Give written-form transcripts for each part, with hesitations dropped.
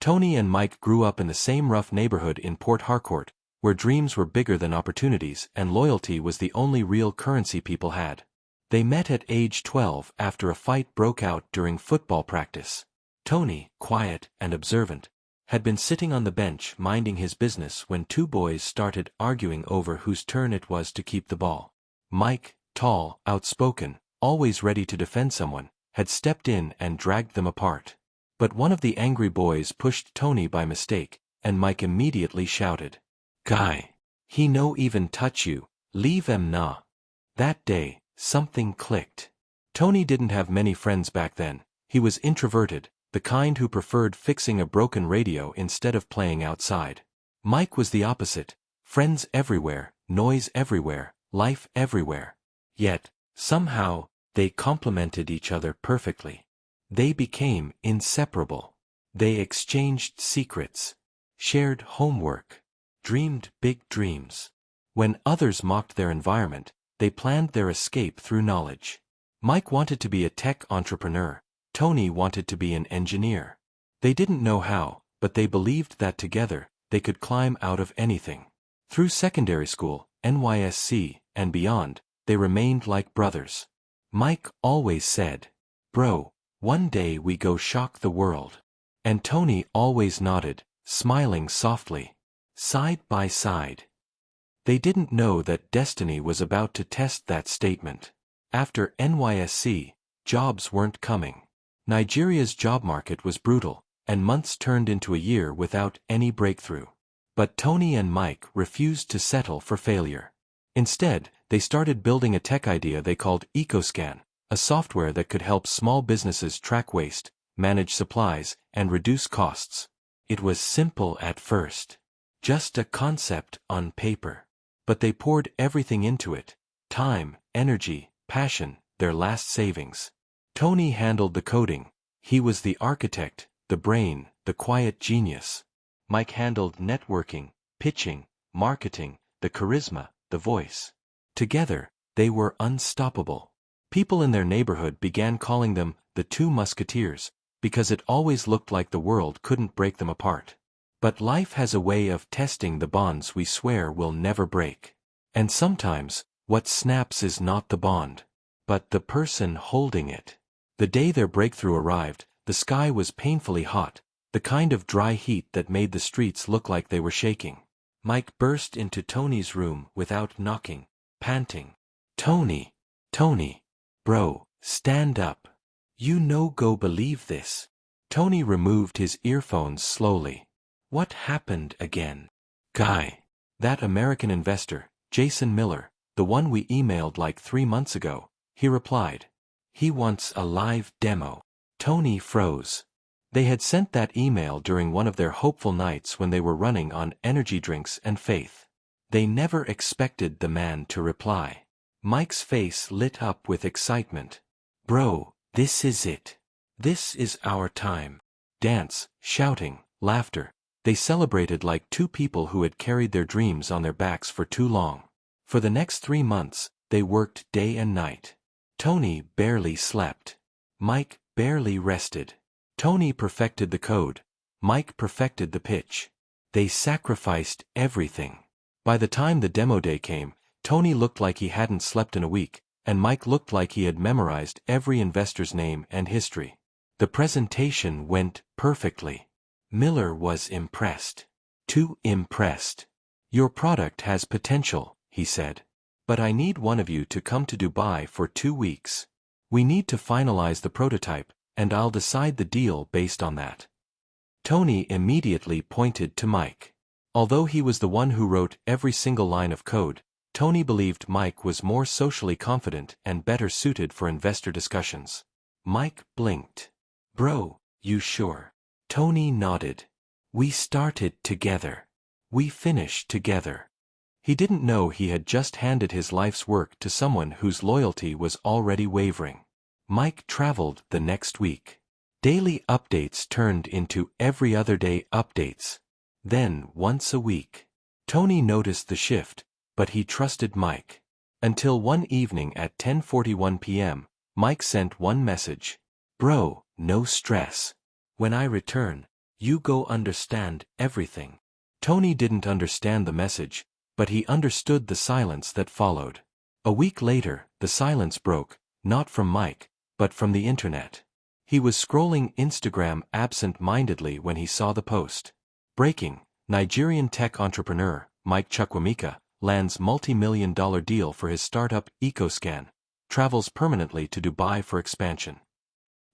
Tony and Mike grew up in the same rough neighborhood in Port Harcourt, where dreams were bigger than opportunities and loyalty was the only real currency people had. They met at age 12 after a fight broke out during football practice. Tony, quiet and observant, had been sitting on the bench minding his business when two boys started arguing over whose turn it was to keep the ball. Mike, tall, outspoken, always ready to defend someone, had stepped in and dragged them apart. But one of the angry boys pushed Tony by mistake, and Mike immediately shouted, "Guy, he no even touch you, leave em nah." That day, something clicked. Tony didn't have many friends back then. He was introverted, the kind who preferred fixing a broken radio instead of playing outside. Mike was the opposite, friends everywhere, noise everywhere, life everywhere. Yet, somehow, they complemented each other perfectly. They became inseparable. They exchanged secrets, shared homework, dreamed big dreams. When others mocked their environment, they planned their escape through knowledge. Mike wanted to be a tech entrepreneur. Tony wanted to be an engineer. They didn't know how, but they believed that together, they could climb out of anything. Through secondary school, NYSC, and beyond, they remained like brothers. Mike always said, "Bro, one day we go shock the world." And Tony always nodded, smiling softly. Side by side. They didn't know that destiny was about to test that statement. After NYSC, jobs weren't coming. Nigeria's job market was brutal, and months turned into a year without any breakthrough. But Tony and Mike refused to settle for failure. Instead, they started building a tech idea they called EcoScan, a software that could help small businesses track waste, manage supplies, and reduce costs. It was simple at first. Just a concept on paper. But they poured everything into it. Time, energy, passion, their last savings. Tony handled the coding. He was the architect, the brain, the quiet genius. Mike handled networking, pitching, marketing, the charisma, the voice. Together, they were unstoppable. People in their neighborhood began calling them the Two Musketeers, because it always looked like the world couldn't break them apart. But life has a way of testing the bonds we swear will never break. And sometimes, what snaps is not the bond, but the person holding it. The day their breakthrough arrived, the sky was painfully hot, the kind of dry heat that made the streets look like they were shaking. Mike burst into Tony's room without knocking, panting. "Tony, Tony, bro, stand up. You no go believe this." Tony removed his earphones slowly. "What happened again?" "Guy. That American investor, Jason Miller, the one we emailed like 3 months ago," he replied. "He wants a live demo." Tony froze. They had sent that email during one of their hopeful nights when they were running on energy drinks and faith. They never expected the man to reply. Mike's face lit up with excitement. "Bro, this is it. This is our time." Dance, shouting, laughter. They celebrated like two people who had carried their dreams on their backs for too long. For the next 3 months, they worked day and night. Tony barely slept. Mike barely rested. Tony perfected the code. Mike perfected the pitch. They sacrificed everything. By the time the demo day came, Tony looked like he hadn't slept in a week, and Mike looked like he had memorized every investor's name and history. The presentation went perfectly. Miller was impressed. Too impressed. "Your product has potential," he said. "But I need one of you to come to Dubai for 2 weeks. We need to finalize the prototype, and I'll decide the deal based on that." Tony immediately pointed to Mike. Although he was the one who wrote every single line of code, Tony believed Mike was more socially confident and better suited for investor discussions. Mike blinked. "Bro, you sure?" Tony nodded. "We started together. We finished together." He didn't know he had just handed his life's work to someone whose loyalty was already wavering. Mike traveled the next week. Daily updates turned into every other day updates. Then once a week. Tony noticed the shift, but he trusted Mike. Until one evening at 10:41 p.m., Mike sent one message. "Bro, no stress. When I return, You go understand everything. Tony didn't understand the message, but he understood the silence that followed. A week later, the silence broke, not from Mike, but from the internet. He was scrolling Instagram absent-mindedly when he saw the post. Breaking: Nigerian tech entrepreneur, Mike Chukwuemeka, lands multi-million-dollar deal for his startup EcoScan, travels permanently to Dubai for expansion.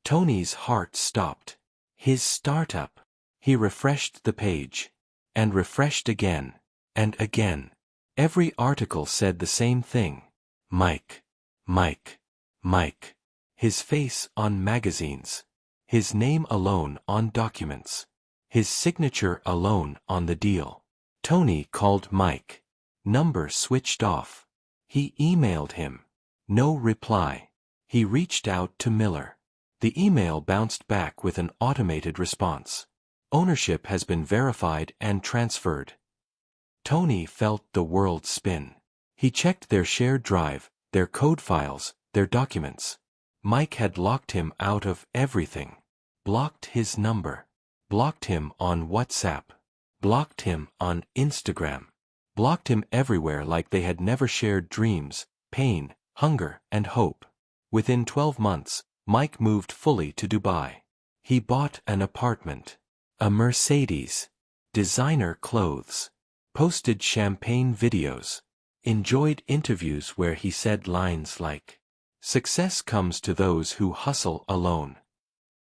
Tony's heart stopped. His startup. He refreshed the page. And refreshed again. And again. Every article said the same thing. Mike. Mike. Mike. His face on magazines. His name alone on documents. His signature alone on the deal. Tony called Mike. Number switched off. He emailed him. No reply. He reached out to Miller. The email bounced back with an automated response. Ownership has been verified and transferred. Tony felt the world spin. He checked their shared drive, their code files, their documents. Mike had locked him out of everything. Blocked his number. Blocked him on WhatsApp. Blocked him on Instagram. Blocked him everywhere like they had never shared dreams, pain, hunger, and hope. Within 12 months, Mike moved fully to Dubai. He bought an apartment. A Mercedes. Designer clothes. Posted champagne videos. Enjoyed interviews where he said lines like, "Success comes to those who hustle alone."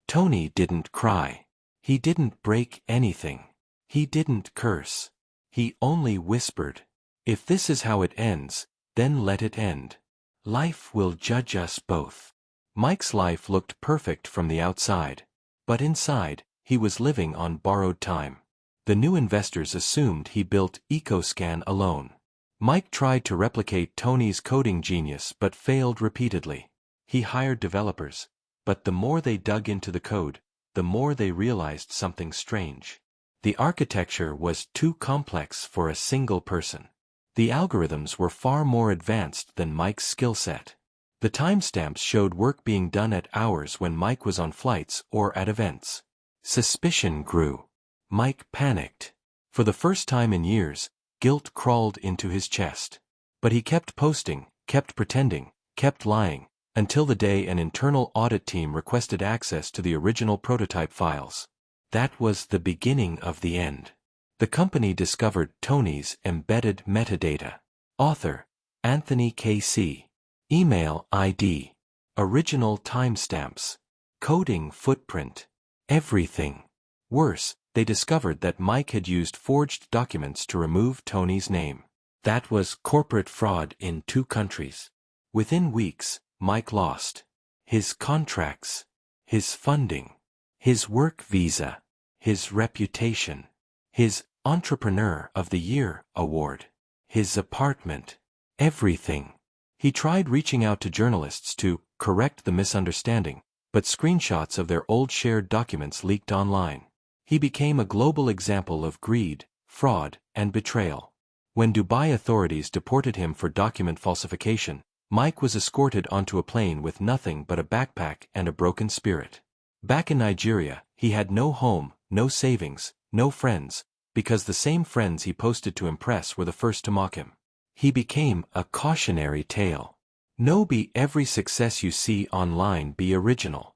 Tony didn't cry. He didn't break anything. He didn't curse. He only whispered, "If this is how it ends, then let it end. Life will judge us both." Mike's life looked perfect from the outside. But inside, he was living on borrowed time. The new investors assumed he built EcoScan alone. Mike tried to replicate Tony's coding genius but failed repeatedly. He hired developers, but the more they dug into the code, the more they realized something strange. The architecture was too complex for a single person. The algorithms were far more advanced than Mike's skill set. The timestamps showed work being done at hours when Mike was on flights or at events. Suspicion grew. Mike panicked. For the first time in years, guilt crawled into his chest. But he kept posting, kept pretending, kept lying, until the day an internal audit team requested access to the original prototype files. That was the beginning of the end. The company discovered Tony's embedded metadata. Author: Anthony K.C. Email ID. Original timestamps. Coding footprint. Everything. Worse, they discovered that Mike had used forged documents to remove Tony's name. That was corporate fraud in 2 countries. Within weeks, Mike lost his contracts, his funding, his work visa, his reputation, his Entrepreneur of the Year award, his apartment, everything. He tried reaching out to journalists to correct the misunderstanding, but screenshots of their old shared documents leaked online. He became a global example of greed, fraud, and betrayal. When Dubai authorities deported him for document falsification, Mike was escorted onto a plane with nothing but a backpack and a broken spirit. Back in Nigeria, he had no home, no savings, no friends, because the same friends he posted to impress were the first to mock him. He became a cautionary tale. No, be every success you see online be original.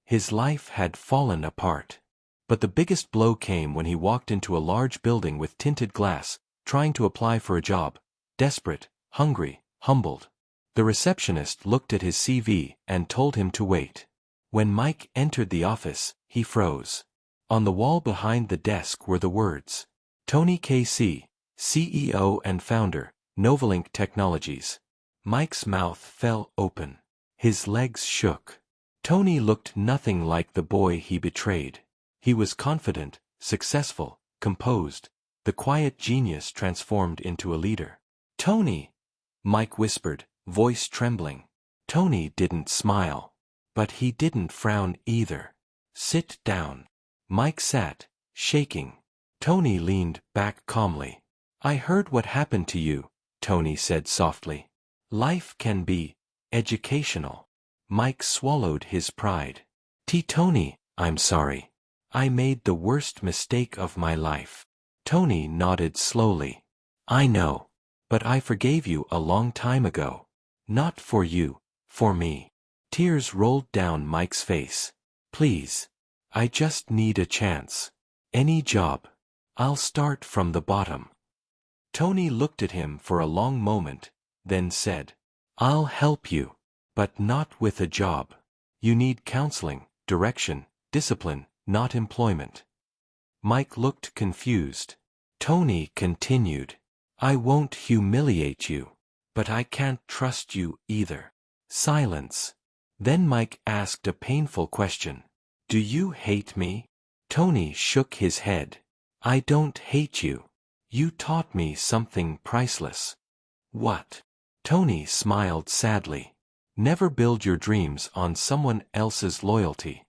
His life had fallen apart. But the biggest blow came when he walked into a large building with tinted glass, trying to apply for a job, desperate, hungry, humbled. The receptionist looked at his CV and told him to wait. When Mike entered the office, he froze. On the wall behind the desk were the words, "Tony K.C., CEO and founder, Novalink Technologies." Mike's mouth fell open. His legs shook. Tony looked nothing like the boy he betrayed. He was confident, successful, composed, the quiet genius transformed into a leader. "Tony," Mike whispered, voice trembling. Tony didn't smile. But he didn't frown either. "Sit down." Mike sat, shaking. Tony leaned back calmly. "I heard what happened to you," Tony said softly. "Life can be educational." Mike swallowed his pride. "Tony, I'm sorry. I made the worst mistake of my life. Tony nodded slowly. I know. But I forgave you a long time ago. Not for you, for me. Tears rolled down Mike's face. Please. I just need a chance. Any job. I'll start from the bottom. Tony looked at him for a long moment, then said, I'll help you. But not with a job. You need counseling, direction, discipline, not employment. Mike looked confused. Tony continued, I won't humiliate you. But I can't trust you either. Silence. Then Mike asked a painful question. Do you hate me? Tony shook his head. I don't hate you. You taught me something priceless. What? Tony smiled sadly. Never build your dreams on someone else's loyalty.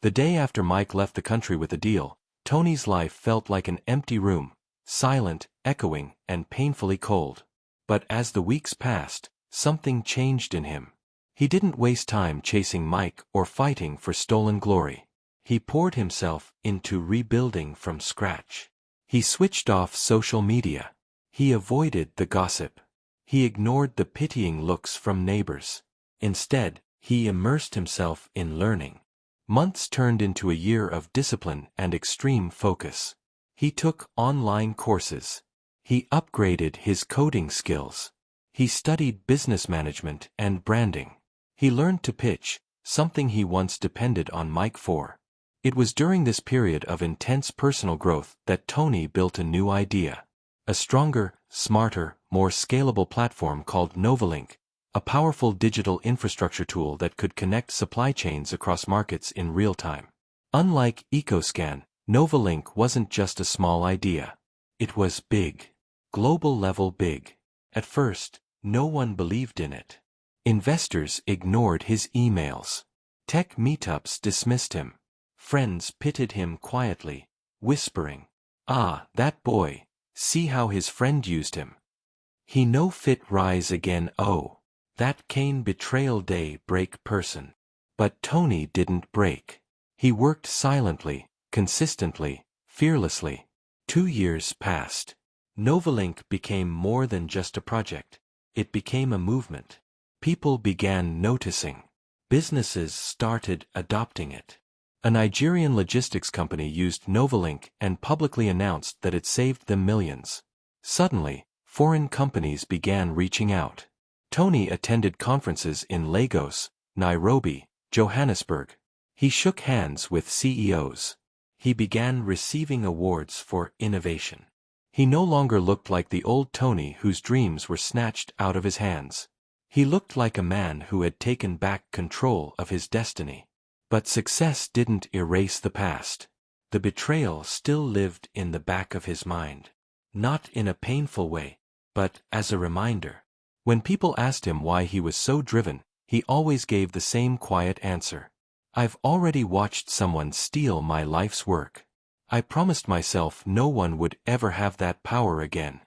The day after Mike left the country with the deal, Tony's life felt like an empty room, silent, echoing, and painfully cold. But as the weeks passed, something changed in him. He didn't waste time chasing Mike or fighting for stolen glory. He poured himself into rebuilding from scratch. He switched off social media. He avoided the gossip. He ignored the pitying looks from neighbors. Instead, he immersed himself in learning. Months turned into a year of discipline and extreme focus. He took online courses. He upgraded his coding skills. He studied business management and branding. He learned to pitch, something he once depended on Mike for. It was during this period of intense personal growth that Tony built a new idea. A stronger, smarter, more scalable platform called Novalink, a powerful digital infrastructure tool that could connect supply chains across markets in real time. Unlike EcoScan, Novalink wasn't just a small idea. It was big. Global-level big. At first, no one believed in it. Investors ignored his emails. Tech meetups dismissed him. Friends pitied him quietly, whispering, Ah, that boy, see how his friend used him. He no fit rise again oh, that Cain betrayal day break person. But Tony didn't break. He worked silently, consistently, fearlessly. 2 years passed. Novalink became more than just a project. It became a movement. People began noticing. Businesses started adopting it. A Nigerian logistics company used Novalink and publicly announced that it saved them millions. Suddenly, foreign companies began reaching out. Tony attended conferences in Lagos, Nairobi, Johannesburg. He shook hands with CEOs. He began receiving awards for innovation. He no longer looked like the old Tony whose dreams were snatched out of his hands. He looked like a man who had taken back control of his destiny. But success didn't erase the past. The betrayal still lived in the back of his mind. Not in a painful way, but as a reminder. When people asked him why he was so driven, he always gave the same quiet answer. I've already watched someone steal my life's work. I promised myself no one would ever have that power again.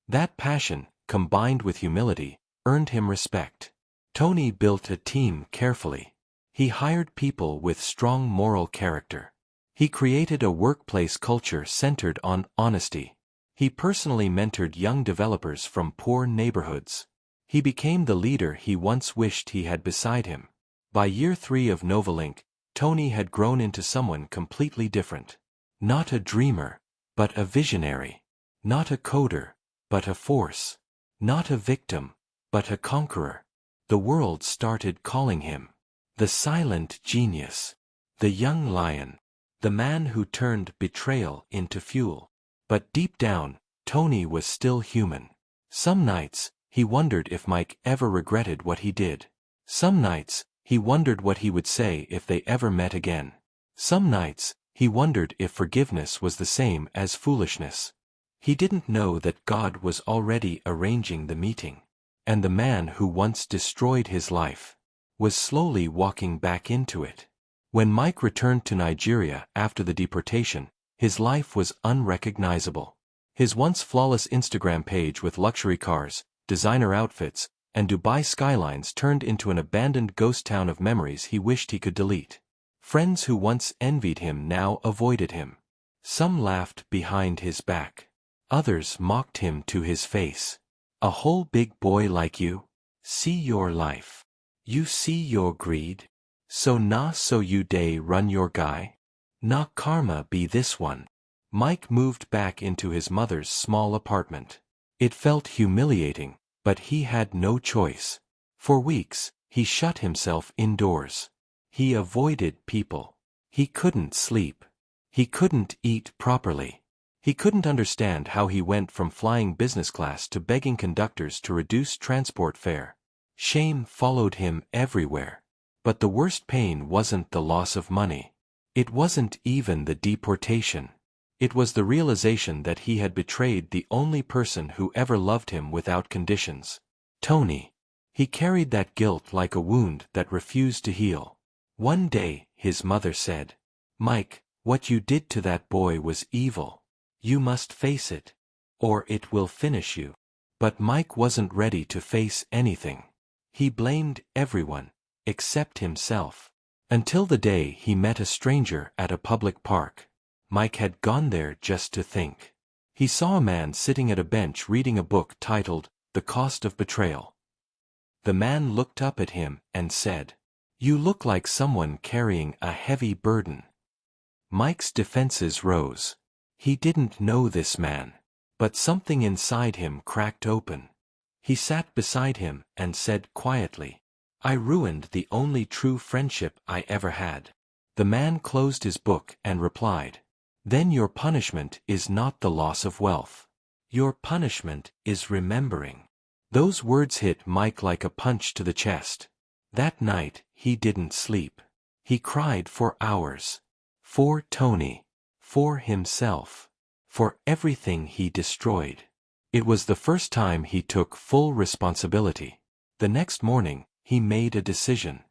That passion, combined with humility, earned him respect. Tony built a team carefully. He hired people with strong moral character. He created a workplace culture centered on honesty. He personally mentored young developers from poor neighborhoods. He became the leader he once wished he had beside him. By year 3 of Novalink, Tony had grown into someone completely different. Not a dreamer, but a visionary. Not a coder, but a force. Not a victim, but a conqueror. The world started calling him the silent genius, the young lion, the man who turned betrayal into fuel. But deep down, Tony was still human. Some nights, he wondered if Mike ever regretted what he did. Some nights, he wondered what he would say if they ever met again. Some nights, he wondered if forgiveness was the same as foolishness. He didn't know that God was already arranging the meeting. And the man who once destroyed his life was slowly walking back into it. When Mike returned to Nigeria after the deportation, his life was unrecognizable. His once flawless Instagram page with luxury cars, designer outfits, and Dubai skylines turned into an abandoned ghost town of memories he wished he could delete. Friends who once envied him now avoided him. Some laughed behind his back. Others mocked him to his face. A whole big boy like you? See your life. You see your greed? So you day run your guy? Na karma be this one. Mike moved back into his mother's small apartment. It felt humiliating, but he had no choice. For weeks, he shut himself indoors. He avoided people. He couldn't sleep. He couldn't eat properly. He couldn't understand how he went from flying business class to begging conductors to reduce transport fare. Shame followed him everywhere. But the worst pain wasn't the loss of money. It wasn't even the deportation. It was the realization that he had betrayed the only person who ever loved him without conditions. Tony. He carried that guilt like a wound that refused to heal. One day, his mother said, "Mike, what you did to that boy was evil. You must face it, or it will finish you." But Mike wasn't ready to face anything. He blamed everyone, except himself. Until the day he met a stranger at a public park. Mike had gone there just to think. He saw a man sitting at a bench reading a book titled, The Cost of Betrayal. The man looked up at him and said, "You look like someone carrying a heavy burden." Mike's defenses rose. He didn't know this man. But something inside him cracked open. He sat beside him and said quietly, "I ruined the only true friendship I ever had." The man closed his book and replied, "Then your punishment is not the loss of wealth. Your punishment is remembering." Those words hit Mike like a punch to the chest. That night, he didn't sleep. He cried for hours. For Tony. For himself. For everything he destroyed. It was the first time he took full responsibility. The next morning, he made a decision.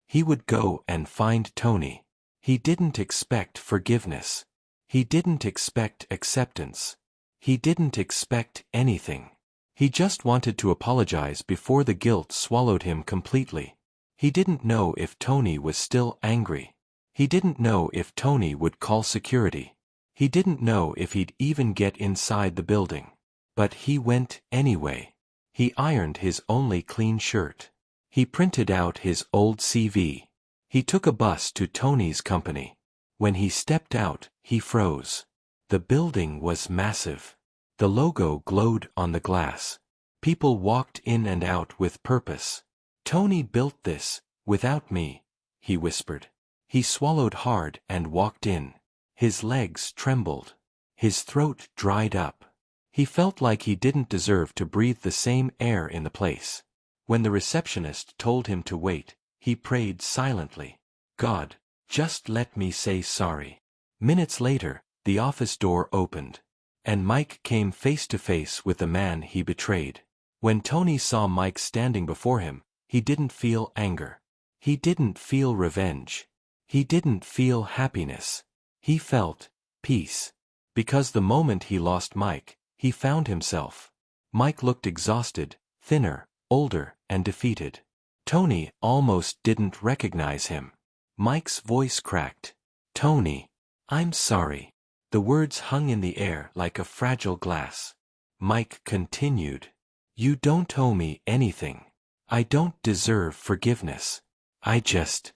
He would go and find Tony. He didn't expect forgiveness. He didn't expect acceptance. He didn't expect anything. He just wanted to apologize before the guilt swallowed him completely. He didn't know if Tony was still angry. He didn't know if Tony would call security. He didn't know if he'd even get inside the building. But he went anyway. He ironed his only clean shirt. He printed out his old CV. He took a bus to Tony's company. When he stepped out, he froze. The building was massive. The logo glowed on the glass. People walked in and out with purpose. "Tony built this, without me," he whispered. He swallowed hard and walked in. His legs trembled. His throat dried up. He felt like he didn't deserve to breathe the same air in the place. When the receptionist told him to wait, he prayed silently. "God, just let me say sorry." Minutes later, the office door opened. And Mike came face to face with the man he betrayed. When Tony saw Mike standing before him, he didn't feel anger. He didn't feel revenge. He didn't feel happiness. He felt peace. Because the moment he lost Mike, he found himself. Mike looked exhausted, thinner, older, and defeated. Tony almost didn't recognize him. Mike's voice cracked. "Tony, I'm sorry." The words hung in the air like a fragile glass. Mike continued. "You don't owe me anything. I don't deserve forgiveness. I just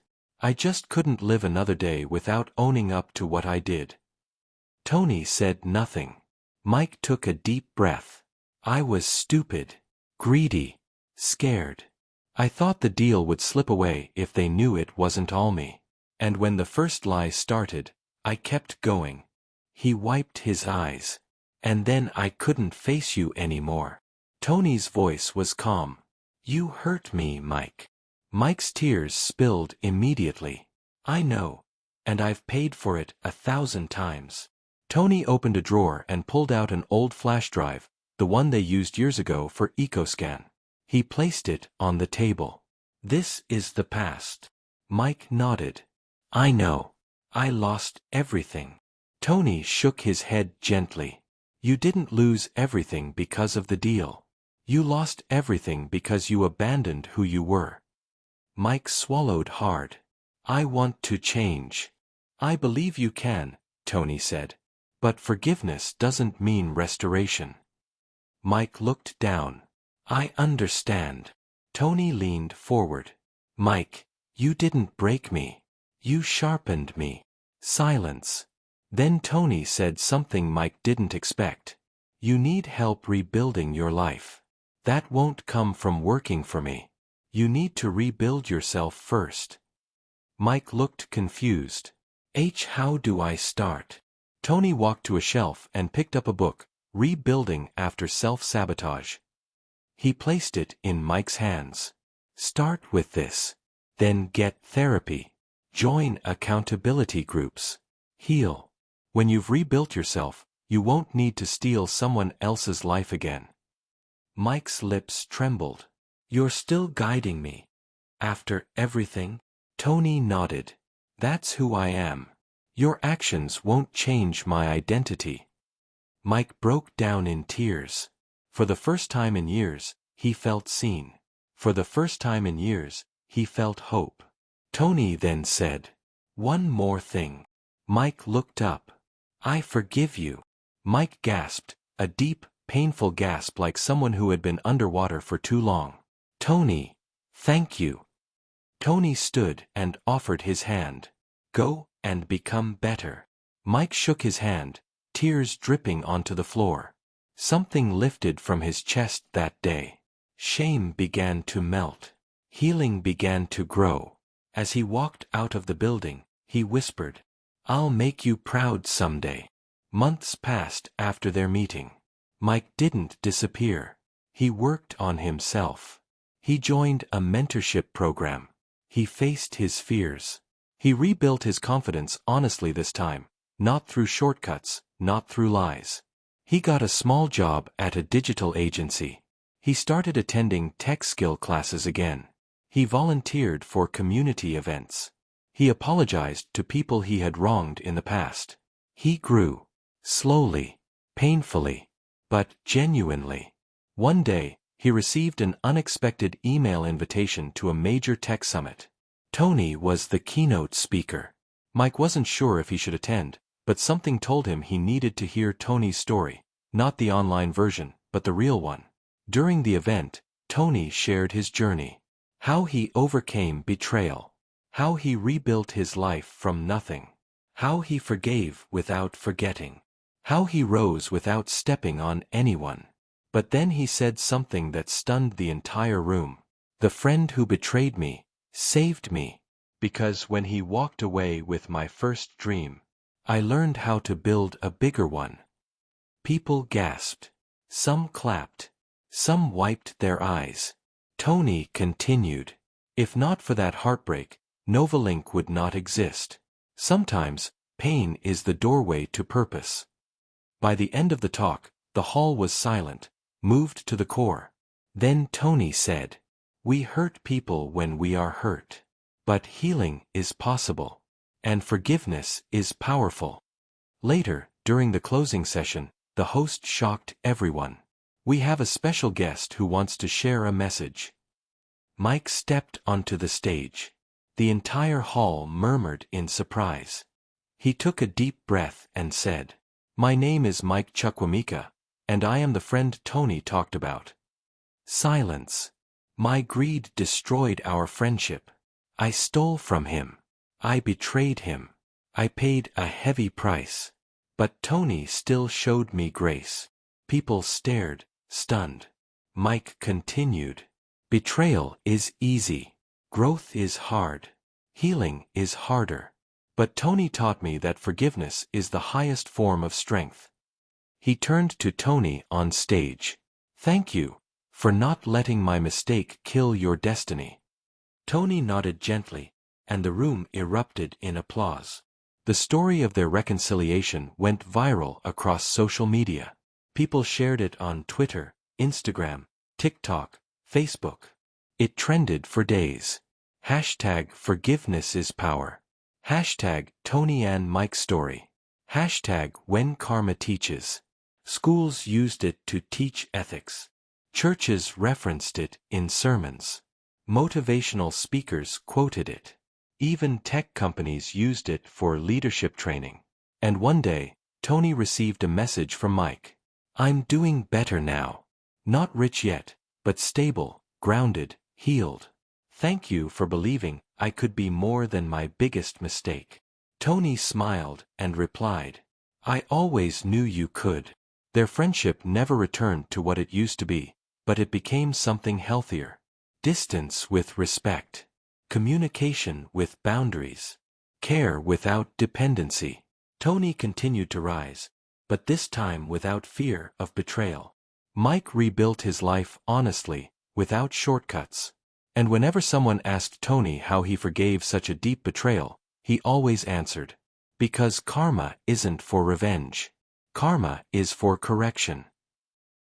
couldn't live another day without owning up to what I did." Tony said nothing. Mike took a deep breath. "I was stupid, greedy, scared. I thought the deal would slip away if they knew it wasn't all me. And when the first lie started, I kept going." He wiped his eyes. "And then I couldn't face you anymore." Tony's voice was calm. "You hurt me, Mike." Mike's tears spilled immediately. "I know. And I've paid for it 1,000 times." Tony opened a drawer and pulled out an old flash drive, the one they used years ago for EcoScan. He placed it on the table. "This is the past." Mike nodded. "I know. I lost everything." Tony shook his head gently. "You didn't lose everything because of the deal. You lost everything because you abandoned who you were." Mike swallowed hard. I want to change. I believe you can, Tony said. But forgiveness doesn't mean restoration. Mike looked down. I understand. Tony leaned forward. Mike, you didn't break me. You sharpened me. Silence. Then Tony said something Mike didn't expect. You need help rebuilding your life. That won't come from working for me. You need to rebuild yourself first. Mike looked confused. How do I start? Tony walked to a shelf and picked up a book, Rebuilding After Self-Sabotage. He placed it in Mike's hands. Start with this. Then get therapy. Join accountability groups. Heal. When you've rebuilt yourself, you won't need to steal someone else's life again. Mike's lips trembled. You're still guiding me. After everything? Tony nodded. That's who I am. Your actions won't change my identity. Mike broke down in tears. For the first time in years, he felt seen. For the first time in years, he felt hope. Tony then said, one more thing. Mike looked up. I forgive you. Mike gasped, a deep, painful gasp like someone who had been underwater for too long. Tony, thank you. Tony stood and offered his hand. Go and become better. Mike shook his hand, tears dripping onto the floor. Something lifted from his chest that day. Shame began to melt. Healing began to grow. As he walked out of the building, he whispered, I'll make you proud someday. Months passed after their meeting. Mike didn't disappear. He worked on himself. He joined a mentorship program. He faced his fears. He rebuilt his confidence honestly this time, not through shortcuts, not through lies. He got a small job at a digital agency. He started attending tech skill classes again. He volunteered for community events. He apologized to people he had wronged in the past. He grew. Slowly. Painfully. But genuinely. One day, he received an unexpected email invitation to a major tech summit. Tony was the keynote speaker. Mike wasn't sure if he should attend, but something told him he needed to hear Tony's story, not the online version, but the real one. During the event, Tony shared his journey. How he overcame betrayal. How he rebuilt his life from nothing. How he forgave without forgetting. How he rose without stepping on anyone. But then he said something that stunned the entire room. The friend who betrayed me saved me. Because when he walked away with my first dream, I learned how to build a bigger one. People gasped. Some clapped. Some wiped their eyes. Tony continued. If not for that heartbreak, Novalink would not exist. Sometimes, pain is the doorway to purpose. By the end of the talk, the hall was silent, moved to the core. Then Tony said, we hurt people when we are hurt. But healing is possible. And forgiveness is powerful. Later, during the closing session, the host shocked everyone. We have a special guest who wants to share a message. Mike stepped onto the stage. The entire hall murmured in surprise. He took a deep breath and said, my name is Mike Chukwuemeka, and I am the friend Tony talked about. Silence. My greed destroyed our friendship. I stole from him. I betrayed him. I paid a heavy price. But Tony still showed me grace. People stared, stunned. Mike continued. Betrayal is easy. Growth is hard. Healing is harder. But Tony taught me that forgiveness is the highest form of strength. He turned to Tony on stage. Thank you for not letting my mistake kill your destiny. Tony nodded gently, and the room erupted in applause. The story of their reconciliation went viral across social media. People shared it on Twitter, Instagram, TikTok, Facebook. It trended for days. Hashtag forgiveness is power. Hashtag Tony and Mike story. Hashtag when karma teaches. Schools used it to teach ethics. Churches referenced it in sermons. Motivational speakers quoted it. Even tech companies used it for leadership training. And one day, Tony received a message from Mike. "I'm doing better now. Not rich yet, but stable, grounded, healed. Thank you for believing I could be more than my biggest mistake." Tony smiled and replied, "I always knew you could." Their friendship never returned to what it used to be, but it became something healthier. Distance with respect. Communication with boundaries. Care without dependency. Tony continued to rise, but this time without fear of betrayal. Mike rebuilt his life honestly, without shortcuts. And whenever someone asked Tony how he forgave such a deep betrayal, he always answered, "Because karma isn't for revenge. Karma is for correction."